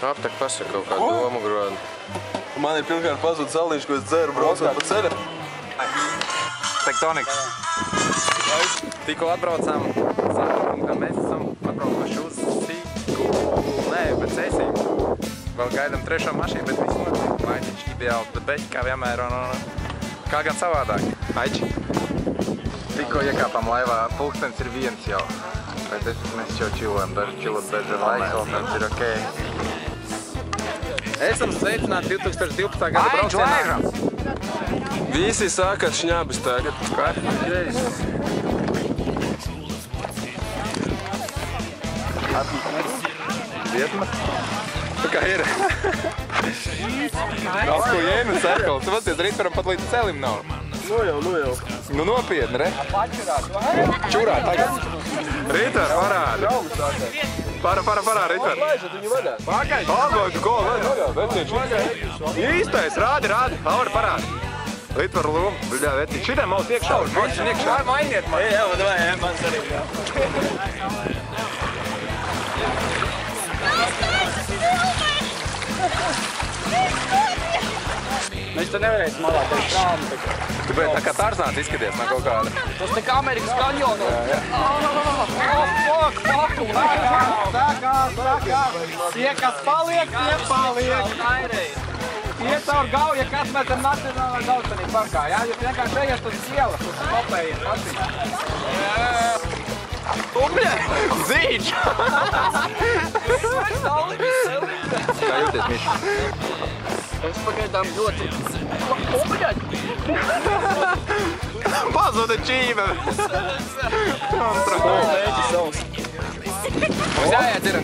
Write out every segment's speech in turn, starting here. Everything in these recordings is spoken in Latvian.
Aptek pasaka kaut kādu domu grodu. Man ir pirmkārt pazūd salīši, ko es dzeru braucot pa ceļa. Tektoniks. Tikko atbraucām sākumā, mēs esam atbraukuši uz Sigulē, bet Cēsīm. Vēl gaidām trešo mašīnu, bet viss notiek. Vainiņš ideāli, bet beļķi kā vienmēr un kā gan savādāk. Aiči. Tikko iekāpām laivā, pulkstens ir 1 jau. Bet mēs jau čilojam, čilot beža laiks, ir ok. Esam sveicināti 2012. gada braucienā. Visi saka šņabis tagad. Vietma? Tā kā ir. Daudz ko jēnu sērkals. Tu vacies, Rītvaram pat līdz celim nav. Nu jau. Nu nopietni, re? Čurā tagad. Rītvar, parādi. Parādi, Rītvar. Laižat viņu vaļā. Pagaidu, ko vaļā? Īstais, rādi. Auri, parādi. Rītvar loma. Bļā, veci. Šitam maus iekšā. Mašķin iekšā. Mainiet man. Jā, davai, mans arī. Mēs te nevarēsim malā, tā ir trāma. Tu biji tā kā Tarzāns izskaties no kaut kāda. Tas tā kā Amerikas kanjonu. Tie, kas paliek, tie paliek. Tie caur gauju, ja kas mēs ar Nacionālajā Daudzcenību parkā, jā? Jūs vienkārši ejiet uz ielas, uz kopējies mašīnu. Umbļa! Zīģ! Kā jūties, Miša? Es pagaidām ļoti... Pazuda čīve! Mums jāiet ir.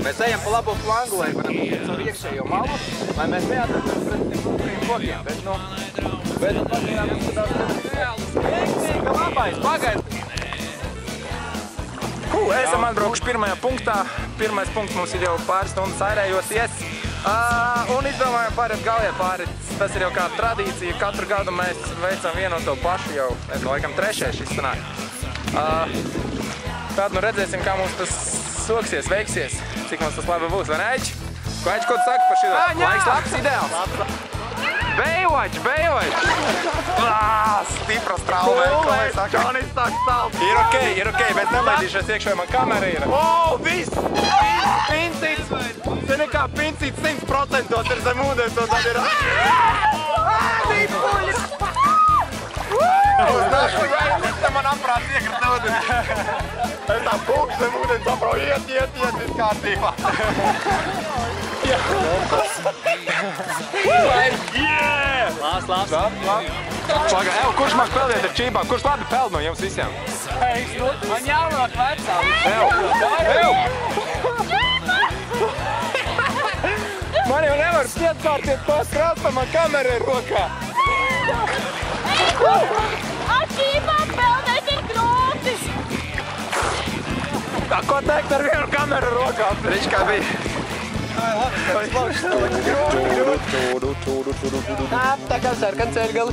Mēs ejam pa labo flangu, lai varam iet savu iekšējo malu, lai mēs neatramies pret tiem kuriem kokiem. Bet pagaidām mums ir daudz veiksmīga labais, pagaid! Esam atbraukuši pirmajā punktā. Pirmais punkts mums ir jau pāris stundas airējoties. Un izdomājam pāriet Galjai pāri. Tas ir jau kā tradīcija. Katru gadu mēs veicam vienu un to pašu jau. Laikam trešais šis sanāk. Tad nu redzēsim, kā mums tas soksies, veiksies. Cik mums tas labi būs, vai ne, Aiči? Ko Aiči, ko tu saki par šito? Laiks labs, ideāls. Baywatch! Stipras traumē, ko mēs sakam? Ir ok, bet nelaidīšies iekšā, man kamera ir. Viss! Pincīts! Te nekā pincīts 100% ir zem ūdens, un tad ir... Līpuļi! Uz našu vēļus, te man aprāts iekrita ūdens. Es tā pūks zem ūdens, aprau, iet, viss kārtībā. Labs. Paga, kurš māk peldiet ar čībām? Kurš labi peld no jums visiem? Man jānāk vecā. Man jau nevar pietkārties pēc krasta, man kamera ir rokā. Ar čībām peldēt ir grūti. Tā, ko teikt ar vienu kameru rokā? Riņš kā bija. Tā kā sarkan ceļgali.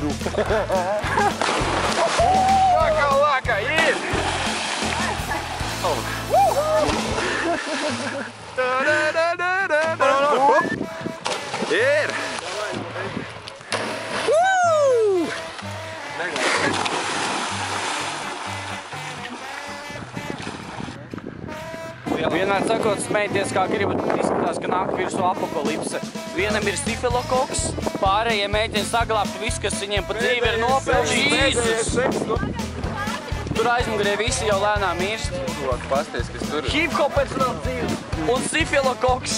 Lākā, ir! Ir! Vienmēr sakot, smējieties, kā gribat, izskatās, ka nāk virsū apokalipse. Vienam ir stifilokoks, pārējie mēģina saglābt visu, kas viņiem pa dzīvi ir nopelnījis. Tur aizmugurē visi jau lēnām mirst. Pasties, kas tur ir. Hip-hopers vēl dzīves un stifilokoks.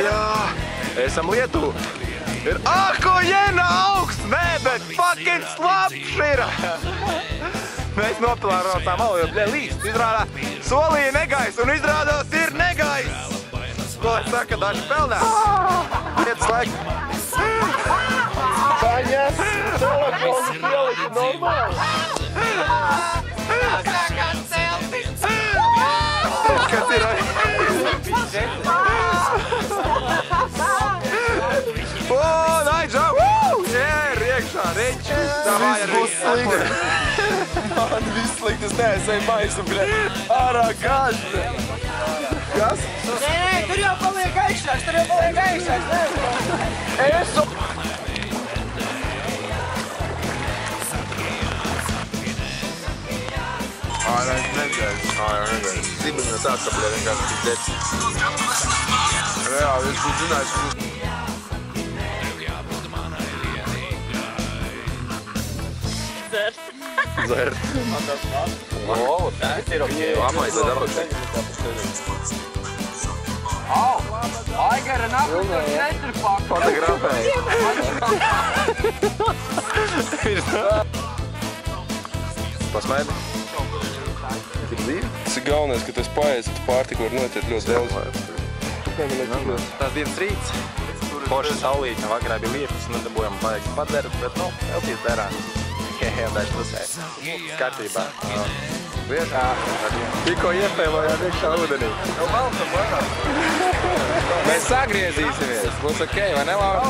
Jā, esam Lietuva. Ir ahujena augsts, nē, bet fucking slapš ir. Mēs nopilārotām valodu, līst, izrādā solīja negaiss un izrādās ir negaiss. Ko saka daži pelnās? Lietas laika. Paņas, telefonu ielika normāli. Kas ir arī? O, naidžā, ir iekšā, reģi. Tas būs slikti. Man viss slikti, es neesmu maisu, ārā gāž. Kas? Nē, tur jau paliek gaišāks, Esu. Ārā negaiss. Zibas no sākapļā vienkārši tik dec. Reāli, es būtu zinājis, ka... Zert. O, tas ir ok. Apmaisa dabak. Aigara nākamā neturpāk. Fotografēji. Pasmaidi. Tik dzīvi? Tas ir galvenais, ka tu esi paēdis, tu pārtiku var notiet ļoti daudz. Tās dienas rīts. Forša saulīte, vakarā bija lietus, un dabūjām paēst padzeru, bet, eltīs derā. Daži pusē. Kārtībā. Vietā. Tikko iespējamājām iekšā ūdenī. Mēs sagriezīsimies. Būs ok, vai ne, Laura?